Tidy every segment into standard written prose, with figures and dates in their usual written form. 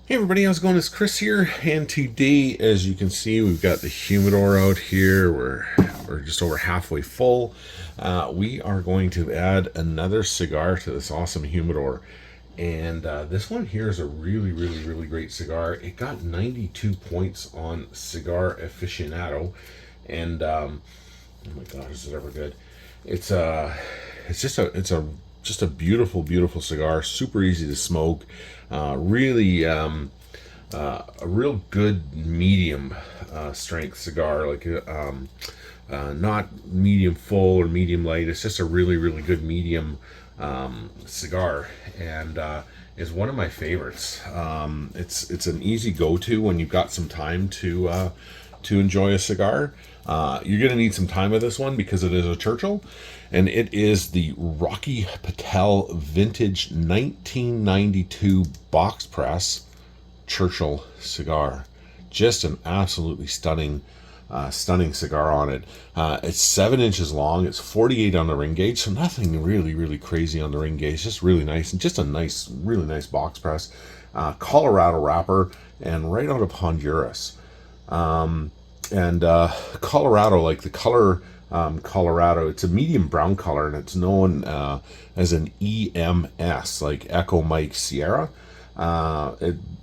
Hey everybody, how's it going? It's Chris here, and today, as you can see, we've got the humidor out here. We're just over halfway full. We are going to add another cigar to this awesome humidor, and this one here is a really great cigar. It got 92 points on Cigar Aficionado, and oh my God, is it ever good? It's just a beautiful cigar. Super easy to smoke. Really a real good medium strength cigar, like not medium full or medium light. It's just a really good medium cigar, and is one of my favorites. It's an easy go-to when you've got some time to enjoy a cigar. You're going to need some time with this one because it is a Churchill, and it is the Rocky Patel Vintage 1992 box press Churchill cigar. Just an absolutely stunning cigar on it. It's 7 inches long. It's 48 on the ring gauge, so nothing really crazy on the ring gauge. Just really nice, and just a really nice box press. Colorado wrapper, and right out of Honduras. And Colorado, like the color Colorado, it's a medium brown color, and it's known as an EMS, like Echo Mike Sierra,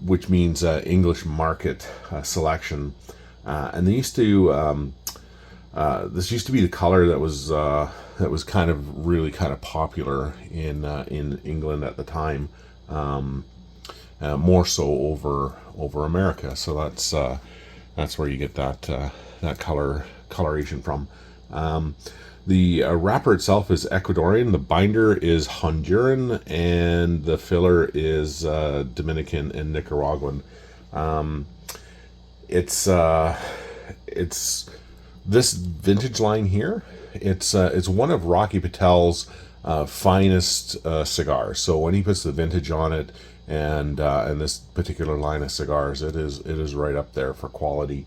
which means English market selection. And they used to this used to be the color that was kind of popular in England at the time, more so over America. So that's where you get that coloration from. The wrapper itself is Ecuadorian, the binder is Honduran, and the filler is Dominican and Nicaraguan. It's this vintage line here. It's one of Rocky Patel's finest cigars. So when he puts the vintage on it, and this particular line of cigars, it is right up there for quality,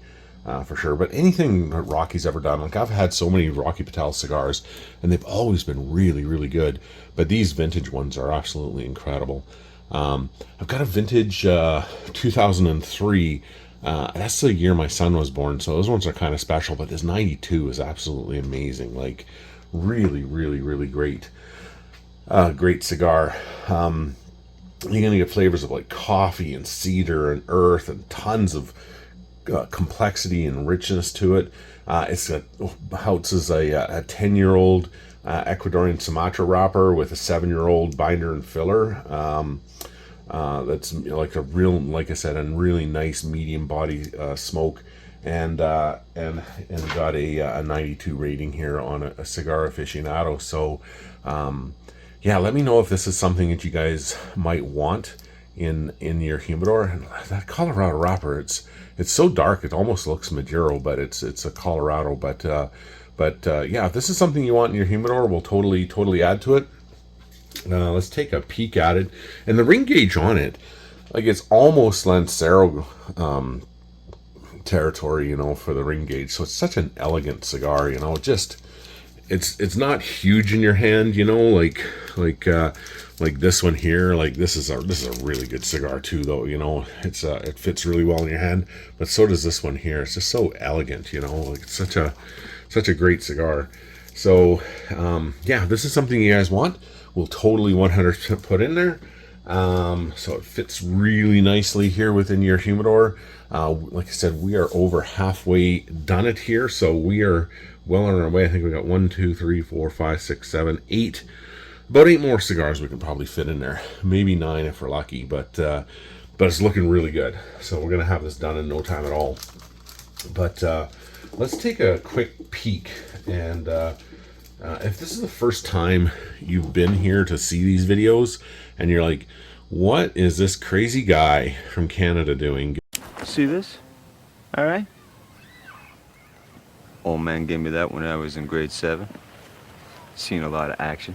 for sure. But anything that Rocky's ever done, like I've had so many Rocky Patel cigars, and they've always been really good. But these vintage ones are absolutely incredible. I've got a vintage 2003. That's the year my son was born, so those ones are kind of special. But this 92 is absolutely amazing. Like really great, great cigar. You're gonna get flavors of like coffee and cedar and earth and tons of complexity and richness to it. It's houses a 10-year-old Ecuadorian Sumatra wrapper with a 7-year-old binder and filler. That's like a real, like I said, a really nice medium body smoke, and got a 92 rating here on a Cigar Aficionado. So yeah, let me know if this is something that you guys might want in your humidor. And that Colorado wrapper, it's so dark it almost looks Maduro, but it's a Colorado. But yeah, if this is something you want in your humidor, we'll totally add to it. Let's take a peek at it. And the ring gauge on it, like it's almost Lancero territory, for the ring gauge. So it's such an elegant cigar, just it's not huge in your hand, like this one here. Like this is a really good cigar too, though. It fits really well in your hand, but so does this one here. It's just so elegant, like it's such a great cigar. So yeah, this is something you guys want, we'll totally 100% put in there. So it fits really nicely here within your humidor. Like I said, we are over halfway done it here, so we are well on our way. I think we got 1, 2, 3, 4, 5, 6, 7, 8. About 8 more cigars we can probably fit in there. Maybe 9 if we're lucky, but it's looking really good. So we're gonna have this done in no time at all. But let's take a quick peek, and if this is the first time you've been here to see these videos, and you're like, what is this crazy guy from Canada doing? See this? All right. Old man gave me that when I was in grade 7. Seen a lot of action.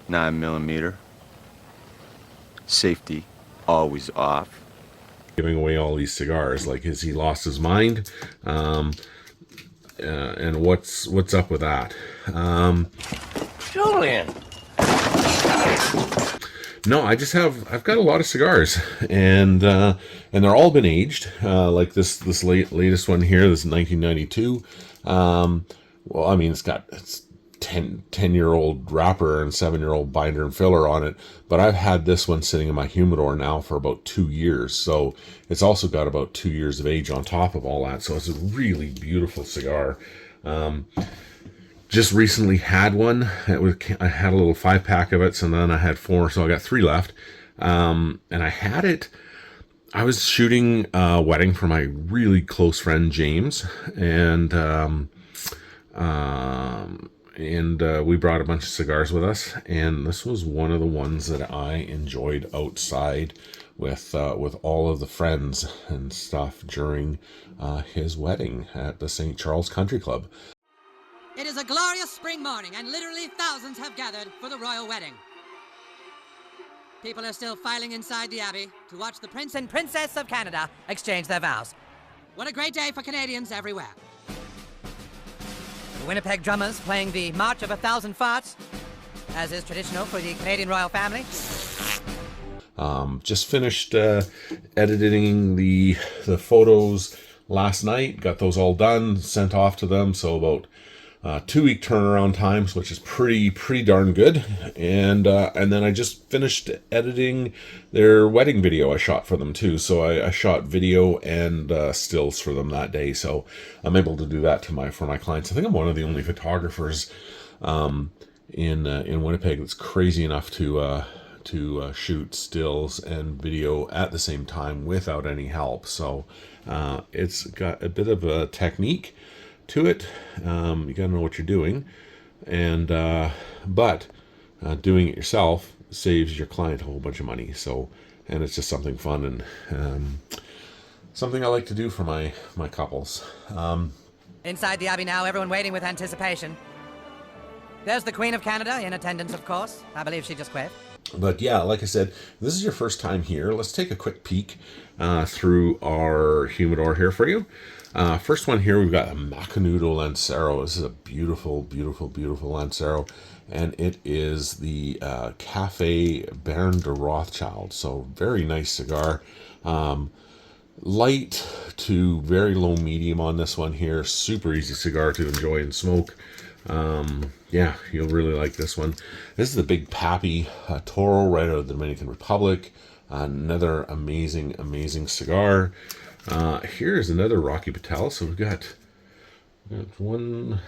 9mm. Safety always off. Giving away all these cigars, like, has he lost his mind? And what's up with that? Julian. No, I've got a lot of cigars, and they're all been aged. Like this latest one here, this is 1992. Well, I mean, it's 10-year-old wrapper and 7-year-old binder and filler on it, but I've had this one sitting in my humidor now for about 2 years, so it's also got about 2 years of age on top of all that. So it's a really beautiful cigar. Just recently had one. I had a little 5-pack of it, so then I had 4, so I got 3 left. And I had it. I was shooting a wedding for my really close friend James, and we brought a bunch of cigars with us, and this was one of the ones that I enjoyed outside with all of the friends and stuff during his wedding at the St. Charles Country Club. It is a glorious spring morning, and literally thousands have gathered for the royal wedding. People are still filing inside the Abbey to watch the Prince and Princess of Canada exchange their vows. What a great day for Canadians everywhere. The Winnipeg drummers playing the March of 1,000 Farts, as is traditional for the Canadian royal family. Just finished editing the photos last night. Got those all done, sent off to them. So about 2-week turnaround times, which is pretty darn good. And then I just finished editing their wedding video I shot for them too. So I shot video and stills for them that day. So I'm able to do that for my clients. I think I'm one of the only photographers in Winnipeg that's crazy enough to shoot stills and video at the same time without any help. So it's got a bit of a technique to it. You gotta know what you're doing, and but doing it yourself saves your client a whole bunch of money. So, and it's just something fun and something I like to do for my couples. Inside the Abbey now, everyone waiting with anticipation. There's the Queen of Canada in attendance, of course. I believe she just quit. But yeah, like I said, this is your first time here. Let's take a quick peek through our humidor here for you. First one here, we've got a Macanudo Lancero. This is a beautiful, beautiful, beautiful Lancero. And it is the Cafe Baron de Rothchild. So very nice cigar. Light to very low medium on this one here. Super easy cigar to enjoy and smoke. Yeah, you'll really like this one. This is the big Papi Toro right out of the Dominican Republic. Another amazing, amazing cigar. Here's another Rocky Patel. So we've got 1,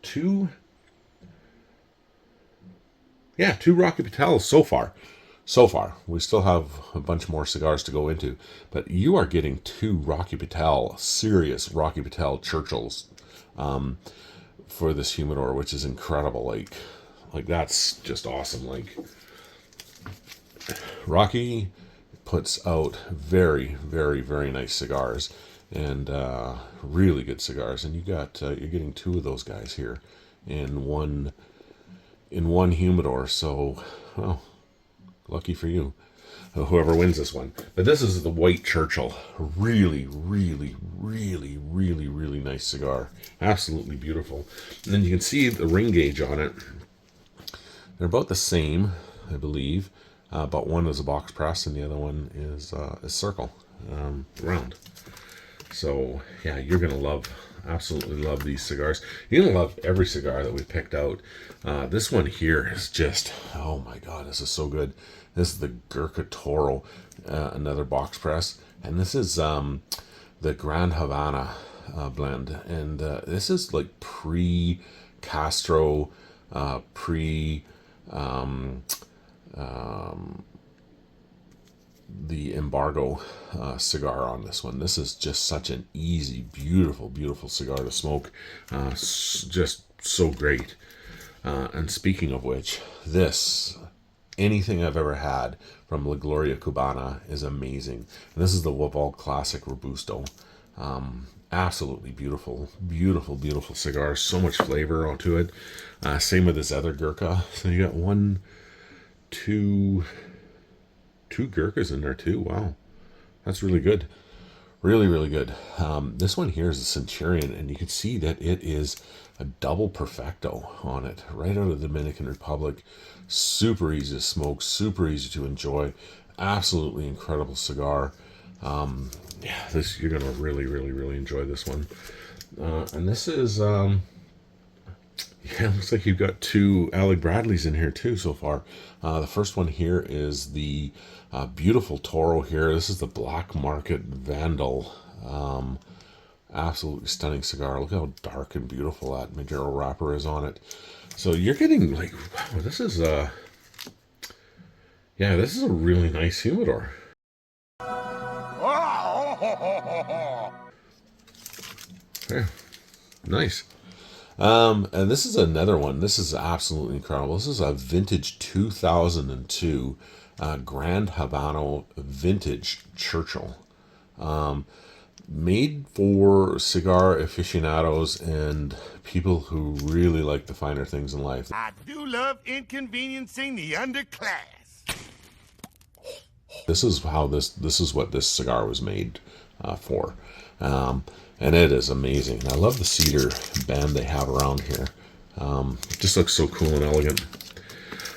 2. Yeah, 2 Rocky Patels so far. So far. We still have a bunch more cigars to go into. But you are getting 2 Rocky Patel, serious Rocky Patel Churchills for this humidor, which is incredible. Like that's just awesome. Like, Rocky puts out very, very, very nice cigars, and really good cigars. And you're getting 2 of those guys here in one humidor. So, well, lucky for you, whoever wins this one. But this is the White Churchill. Really, really, really, really, really nice cigar. Absolutely beautiful. And then you can see the ring gauge on it. They're about the same, I believe. But one is a box press and the other one is circle, round. So yeah, you're gonna absolutely love these cigars. You're gonna love every cigar that we picked out. This one here is just, oh my god, this is so good. This is the Gurkha Toro, another box press, and this is the Gran Havana blend, and this is like pre-Castro, the embargo cigar on this one. This is just such an easy, beautiful, beautiful cigar to smoke. Just so great. And speaking of which, anything I've ever had from La Gloria Cubana is amazing. And this is the Wavell Classic Robusto. Absolutely beautiful, beautiful, beautiful cigar. So much flavor onto it. Same with this other Gurkha. So you got 1, 2 Gurkhas in there too. Wow, that's really good. Really, really good. This one here is a Centurion, and you can see that it is a double Perfecto on it, right out of the Dominican Republic. Super easy to smoke, super easy to enjoy. Absolutely incredible cigar. Yeah, this you're gonna really, really, really enjoy this one. And this is, yeah, it looks like you've got two Alec Bradleys in here too so far. The first one here is the beautiful Toro here. This is the Black Market Vandal. Absolutely stunning cigar. Look how dark and beautiful that Maduro wrapper is on it. So you're getting like, wow, this is yeah, this is a really nice humidor. Yeah, nice. And this is another one. This is absolutely incredible. This is a vintage 2002 Grand Habano vintage Churchill. Made for cigar aficionados and people who really like the finer things in life. I do love inconveniencing the underclass. This is how this is what this cigar was made for. And it is amazing. I love the cedar band they have around here. It just looks so cool and elegant.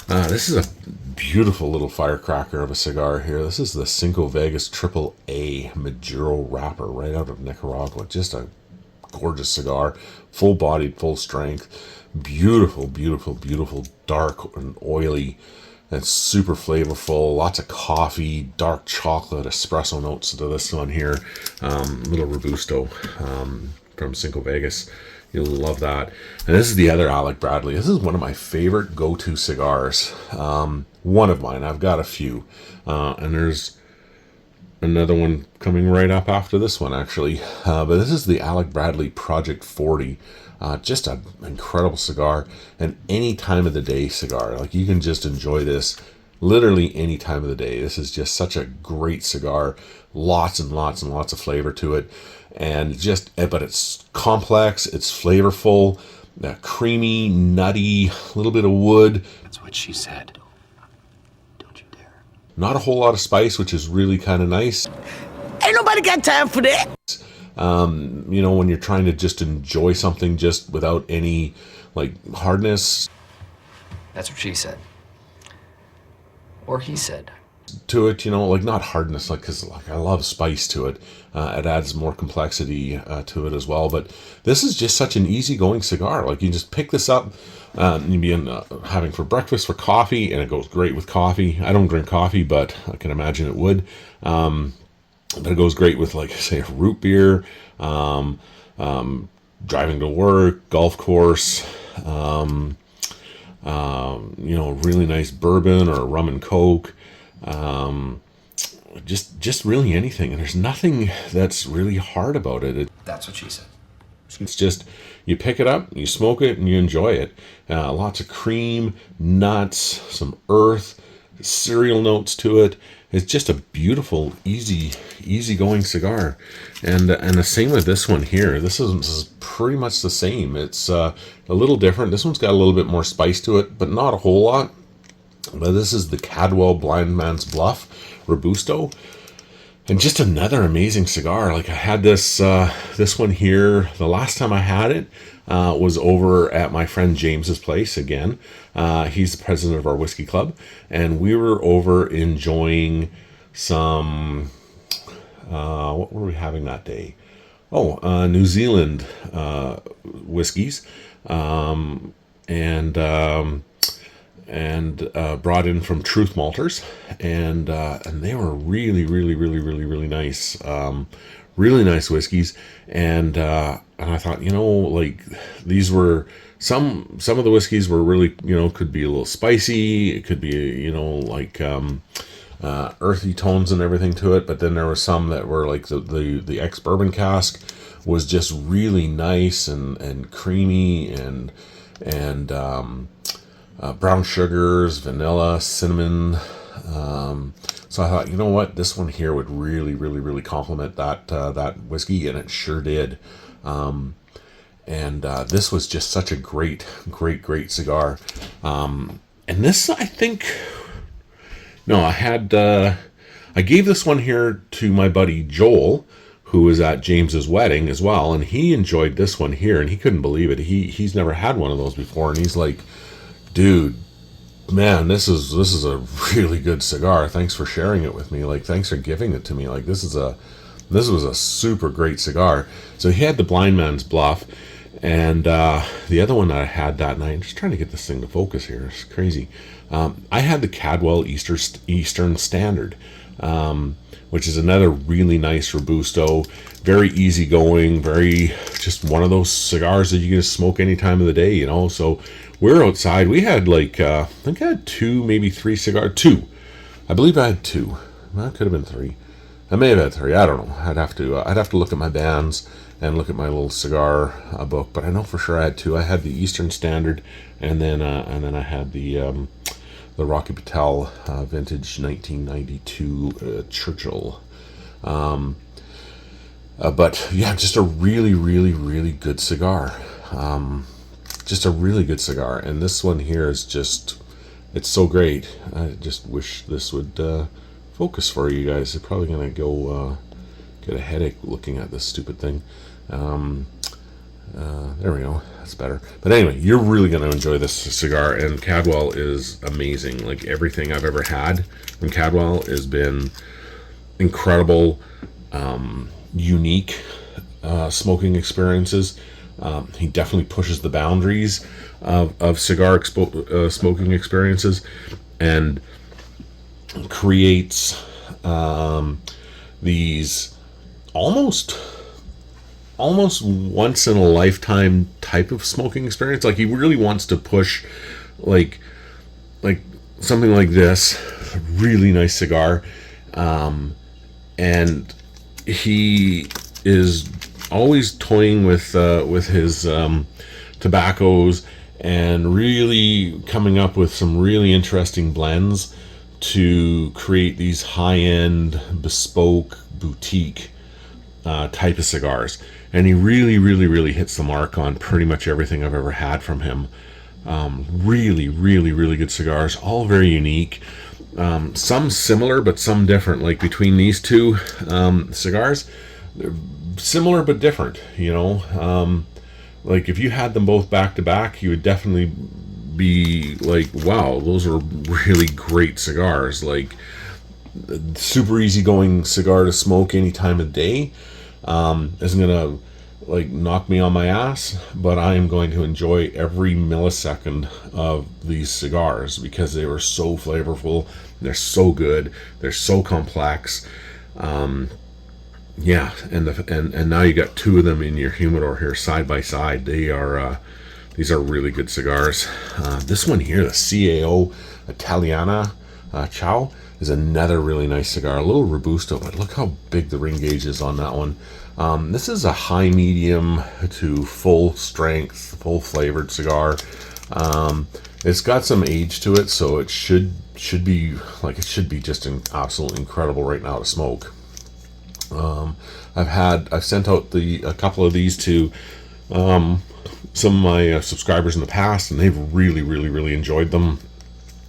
This is a beautiful little firecracker of a cigar here. This is the Cinco Vegas Triple A Maduro wrapper right out of Nicaragua. Just a gorgeous cigar, full-bodied, full strength, beautiful, beautiful, beautiful, dark and oily. It's super flavorful, lots of coffee, dark chocolate, espresso notes to this one here. Little Robusto from Cinco Vegas. You'll love that. And this is the other Alec Bradley. This is one of my favorite go-to cigars. One of mine. I've got a few. And there's another one coming right up after this one, actually. But this is the Alec Bradley Project 40. Just an incredible cigar, and any time of the day cigar. Like, you can just enjoy this literally any time of the day. This is just such a great cigar. Lots and lots and lots of flavor to it, and just, but it's complex, it's flavorful, creamy, nutty, a little bit of wood. That's what she said. Don't you dare. Not a whole lot of spice, which is really kind of nice. Ain't nobody got time for that. You know, when you're trying to just enjoy something just without any like hardness. That's what she said. Or he said. To it, you know, like not hardness, like, because like I love spice to it. It adds more complexity to it as well. But this is just such an easygoing cigar. Like, you just pick this up, you'd be having for breakfast, for coffee, and it goes great with coffee. I don't drink coffee, but I can imagine it would. But it goes great with, like, say, root beer, driving to work, golf course, you know, really nice bourbon or rum and coke, just really anything. And there's nothing that's really hard about it. That's what she said. It's just, you pick it up, you smoke it, and you enjoy it. Lots of cream, nuts, some earth, cereal notes to it. It's just a beautiful, easy-going cigar. And the same with this one here. This is pretty much the same. It's a little different. This one's got a little bit more spice to it, but not a whole lot. But this is the Cadwell Blind Man's Bluff Robusto. And just another amazing cigar. Like, I had this this one here. The last time I had it was over at my friend James's place again. He's the president of our whiskey club, and we were over enjoying some. What were we having that day? Oh, New Zealand whiskeys, and brought in from Truth Malters, and they were really nice, really nice whiskeys, and I thought, you know, like, these were some of the whiskeys were really, you know, could be a little spicy, it could be, you know, like earthy tones and everything to it, but then there were some that were like the ex-bourbon cask was just really nice and creamy and brown sugars, vanilla, cinnamon. So I thought, you know what, this one here would really complement that whiskey, and it sure did. This was just such a great cigar. And this, I think, no, I gave this one here to my buddy Joel, who was at James's wedding as well, and he enjoyed this one here, and he couldn't believe it. He's never had one of those before, and he's like, dude, man, this is a really good cigar. Thanks for sharing it with me. Like, thanks for giving it to me. Like, this was a super great cigar. So he had the Blind Man's Bluff, and the other one that I had that night, I'm just trying to get this thing to focus here. It's crazy. I had the Cadwell Eastern Standard, which is another really nice Robusto, very easygoing, very just one of those cigars that you can just smoke any time of the day, you know. So we're outside. We had like I think I had two, maybe three cigars. Two, I believe I had two. That could have been three. I may have had three. I don't know. I'd have to look at my bands and look at my little cigar book, but I know for sure I had two. I had the Eastern Standard, and then I had the Rocky Patel vintage 1992 Churchill. But yeah, just a really, really, really good cigar. Just a really good cigar. And this one here is just, it's so great. I just wish this would focus for you guys. You're probably going to go get a headache looking at this stupid thing. There we go. That's better. But anyway, you're really going to enjoy this cigar, and Cadwell is amazing. Like, everything I've ever had from Cadwell has been incredible, unique smoking experiences. He definitely pushes the boundaries of cigar smoking experiences, and creates these almost once in a lifetime type of smoking experience. Like, he really wants to push like something like this really nice cigar, and he is always toying with his tobaccos, and really coming up with some really interesting blends to create these high-end bespoke boutique type of cigars. And he really, really, really hits the mark on pretty much everything I've ever had from him. Really, really, really good cigars, all very unique. Some similar, but some different. Like, between these two cigars, they're similar but different, you know. Like, if you had them both back to back, you would definitely be like, wow, those are really great cigars. Like, super easygoing cigar to smoke any time of day. Isn't gonna like knock me on my ass, but I am going to enjoy every millisecond of these cigars because they were so flavorful. They're so good. They're so complex. Yeah, and now you got two of them in your humidor here side by side. They are these are really good cigars. This one here, the CAO Italiana Ciao, is another really nice cigar. A little Robusto, but look how big the ring gauge is on that one. This is a high medium to full strength, full flavored cigar. It's got some age to it, so it should be like, it should be just absolutely incredible right now to smoke. I've sent out a couple of these to some of my subscribers in the past, and they've really, really, really enjoyed them.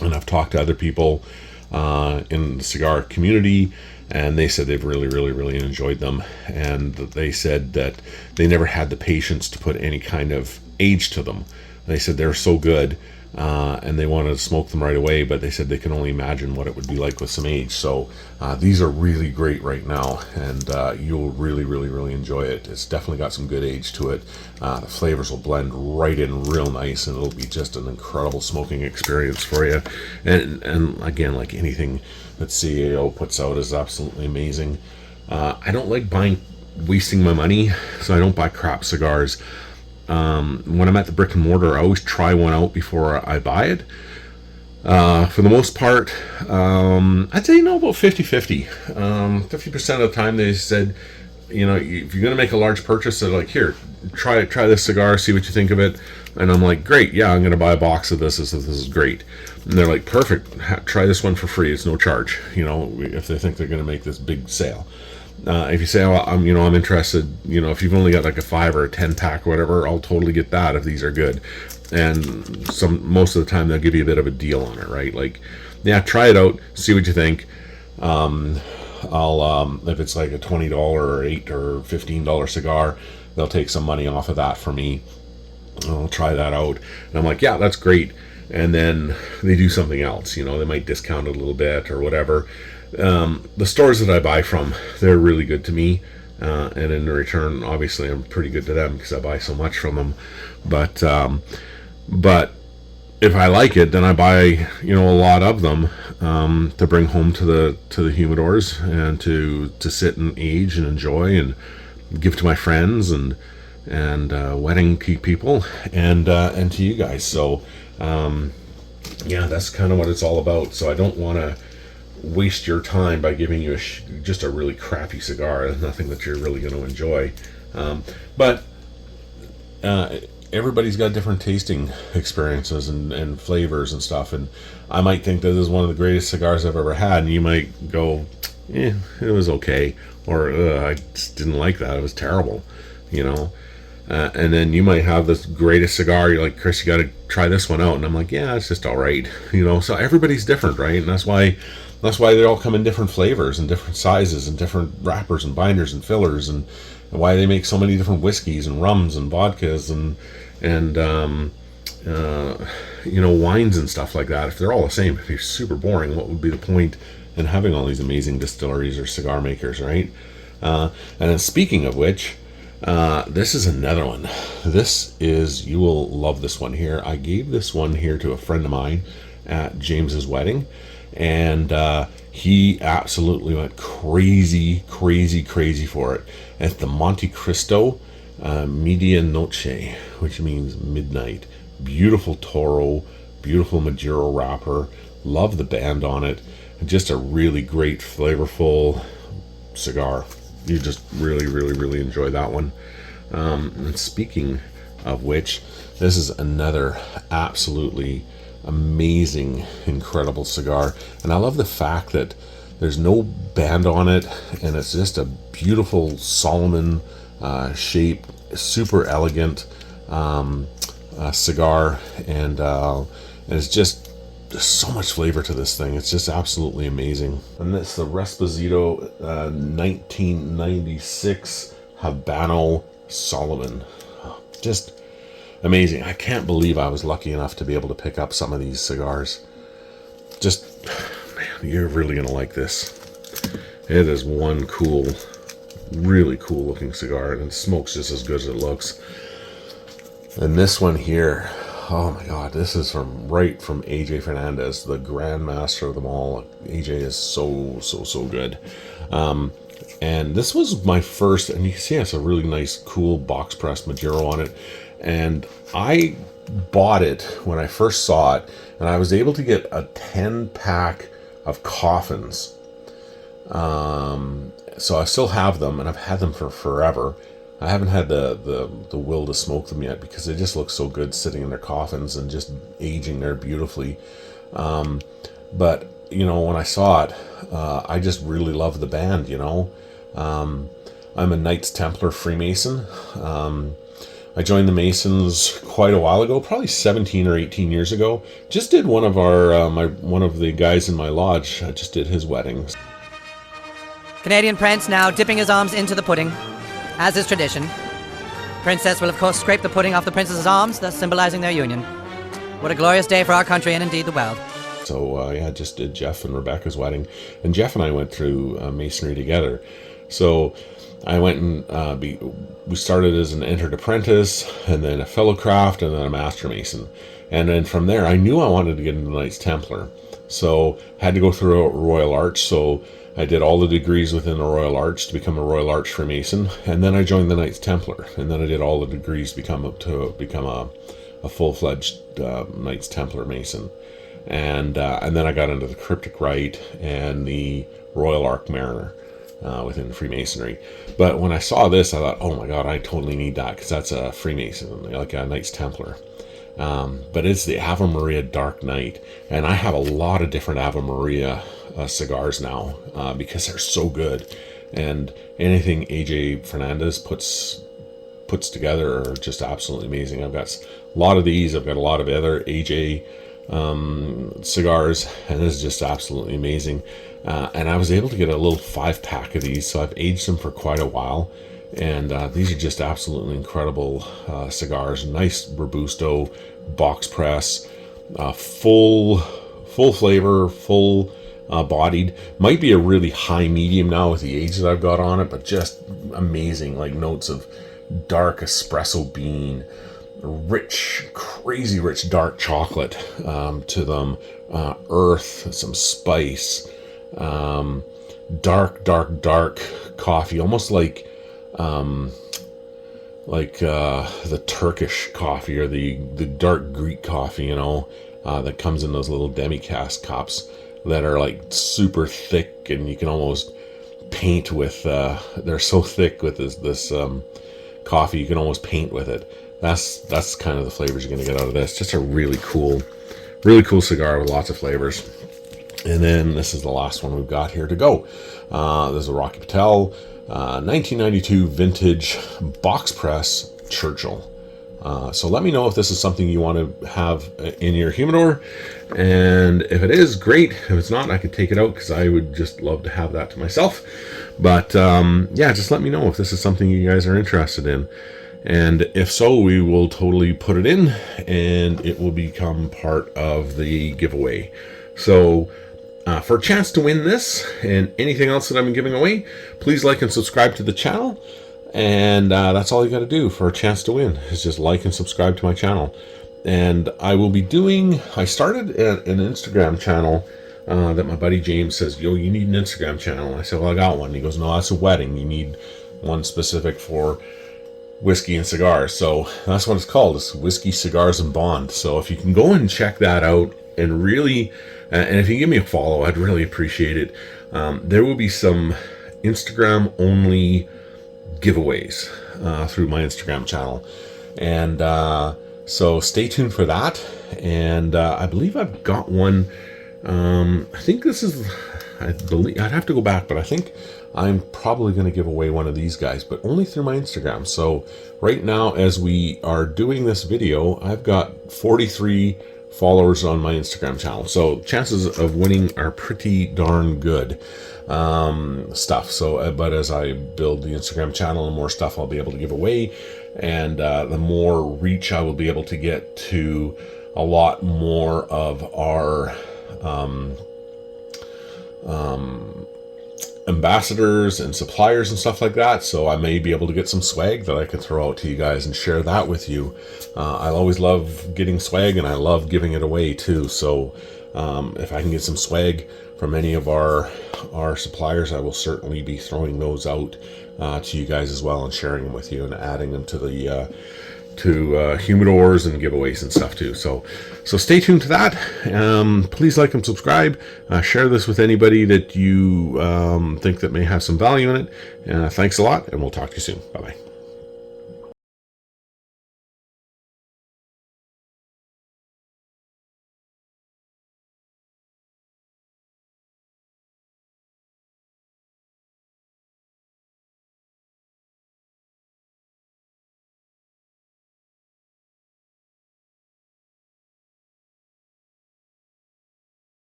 And I've talked to other people in the cigar community, and they said they've really, really, really enjoyed them. And they said that they never had the patience to put any kind of age to them. They said they're so good, and they wanted to smoke them right away, but they said they can only imagine what it would be like with some age. So these are really great right now, and you'll really, really, really enjoy it. It's definitely got some good age to it. The flavors will blend right in real nice, and it'll be just an incredible smoking experience for you. And again, like anything that CAO puts out is absolutely amazing. I don't like wasting my money, so I don't buy crap cigars. When I'm at the brick and mortar, I always try one out before I buy it. For the most part, I'd say, about 50-50. 50% of the time they said, if you're going to make a large purchase, they're like, here, try this cigar, see what you think of it. And I'm like, great, yeah, I'm going to buy a box of this. This is great. And they're like, perfect, try this one for free. It's no charge, if they think they're going to make this big sale. If you say, I'm interested, if you've only got like a 5 or a 10 pack or whatever, I'll totally get that if these are good. And most of the time they'll give you a bit of a deal on it, right? Like, yeah, try it out, see what you think. I'll if it's like a $20 or $8 or $15 cigar, they'll take some money off of that for me. I'll try that out, and I'm like, yeah, that's great. And then they do something else, you know, they might discount it a little bit or whatever. The stores that I buy from, they're really good to me, and in return, obviously, I'm pretty good to them because I buy so much from them. But if I like it, then I buy, you know, a lot of them to bring home to the humidors and to sit and age and enjoy and give to my friends and wedding people and to you guys. So yeah, that's kind of what it's all about. So I don't want to waste your time by giving you just a really crappy cigar. Nothing that you're really going to enjoy. But everybody's got different tasting experiences and flavors and stuff. And I might think that this is one of the greatest cigars I've ever had, and you might go, it was okay, or I just didn't like that. It was terrible, you know. And then you might have this greatest cigar. You're like, Chris, you got to try this one out. And I'm like, yeah, it's just all right, you know. So everybody's different, right? And that's why they all come in different flavors and different sizes and different wrappers and binders and fillers, and why they make so many different whiskeys and rums and vodkas and you know, wines and stuff like that. If they're all the same, if you're super boring, what would be the point in having all these amazing distilleries or cigar makers, right? And then speaking of which, this is another one. This is, you will love this one here. I gave this one here to a friend of mine at James's wedding, and he absolutely went crazy for it. It's the Monte Cristo Medianoche, which means midnight. Beautiful Toro, beautiful Maduro wrapper. Love the band on it. Just a really great, flavorful cigar. You just really enjoy that one. And speaking of which, this is another absolutely amazing, incredible cigar. And I love the fact that there's no band on it, and it's just a beautiful Solomon shape, super elegant cigar, and it's just so much flavor to this thing. It's just absolutely amazing. And it's the Resposito 1996 Habano Solomon. Just amazing. I can't believe I was lucky enough to be able to pick up some of these cigars. Just, man, you're really gonna like this. It is one cool, really cool looking cigar, and it smokes just as good as it looks. And this one here, oh my god, this is right from AJ Fernandez, the grandmaster of them all. AJ is so good. And this was my first, and you can see it has a really nice, cool box press Maduro on it. And I bought it when I first saw it, and I was able to get a 10-pack of coffins. So I still have them, and I've had them for forever. I haven't had the will to smoke them yet because they just look so good sitting in their coffins and just aging there beautifully. But, you know, when I saw it, I just really love the band, you know. I'm a Knights Templar Freemason. I joined the Masons quite a while ago, probably 17 or 18 years ago. Just did one of our one of the guys in my lodge. I just did his wedding. Canadian Prince now dipping his arms into the pudding, as is tradition. Princess will of course scrape the pudding off the princess's arms, thus symbolizing their union. What a glorious day for our country and indeed the world. So yeah, just did Jeff and Rebecca's wedding, and Jeff and I went through masonry together. So I went and we started as an entered apprentice, and then a fellow craft, and then a master mason. And then from there, I knew I wanted to get into the Knights Templar, so had to go through a Royal Arch. So I did all the degrees within the Royal Arch to become a Royal Arch Freemason, and then I joined the Knights Templar, and then I did all the degrees to become a full-fledged Knights Templar Mason, and then I got into the Cryptic Rite and the Royal Arch Mariner within Freemasonry. But when I saw this, I thought, oh my god, I totally need that, because that's a Freemason, like a Knights Templar. But it's the Ave Maria Dark Knight, and I have a lot of different Ave Maria cigars now because they're so good, and anything AJ Fernandez puts together are just absolutely amazing. I've got a lot of these. I've got a lot of other AJ cigars, and this is just absolutely amazing. And I was able to get a little 5-pack of these, so I've aged them for quite a while. And these are just absolutely incredible cigars. Nice Robusto box press, full flavor, full bodied. Might be a really high medium now with the age that I've got on it, but just amazing. Like notes of dark espresso bean, rich, crazy rich dark chocolate to them, earth, some spice, dark coffee, almost like the Turkish coffee or the dark Greek coffee, you know, that comes in those little demi-cast cups that are like super thick, and you can almost paint with. They're so thick with this coffee, you can almost paint with it. That's kind of the flavors you're going to get out of this. Just a really cool cigar with lots of flavors. And then this is the last one we've got here to go. This is a Rocky Patel 1992 vintage box press Churchill. So let me know if this is something you want to have in your humidor, and if it is, great. If it's not, I could take it out because I would just love to have that to myself. But yeah, just let me know if this is something you guys are interested in, and if so, we will totally put it in and it will become part of the giveaway. So for a chance to win this and anything else that I'm giving away, please like and subscribe to the channel. And that's all you got to do for a chance to win, is just like and subscribe to my channel. And I started an Instagram channel that my buddy James says, yo, you need an Instagram channel. And I said, well, I got one. And he goes, no, that's a wedding. You need one specific for whiskey and cigars. So that's what it's called. It's Whiskey, Cigars, and Bond. So if you can go and check that out, and really, and if you give me a follow, I'd really appreciate it. There will be some Instagram only giveaways through my Instagram channel, and so stay tuned for that. And I believe I've got one. I think I'd have to go back, but I think I'm probably going to give away one of these guys, but only through my Instagram. So right now, as we are doing this video, I've got 43 followers on my Instagram channel, so chances of winning are pretty darn good stuff. So but as I build the Instagram channel and more stuff I'll be able to give away, and the more reach I will be able to get to a lot more of our ambassadors and suppliers and stuff like that. So I may be able to get some swag that I could throw out to you guys and share that with you. I always love getting swag, and I love giving it away too. So if I can get some swag from any of our suppliers, I will certainly be throwing those out to you guys as well, and sharing them with you and adding them to the humidors and giveaways and stuff too. So stay tuned to that. Please like and subscribe. Share this with anybody that you think that may have some value in it. Thanks a lot, and we'll talk to you soon. Bye bye.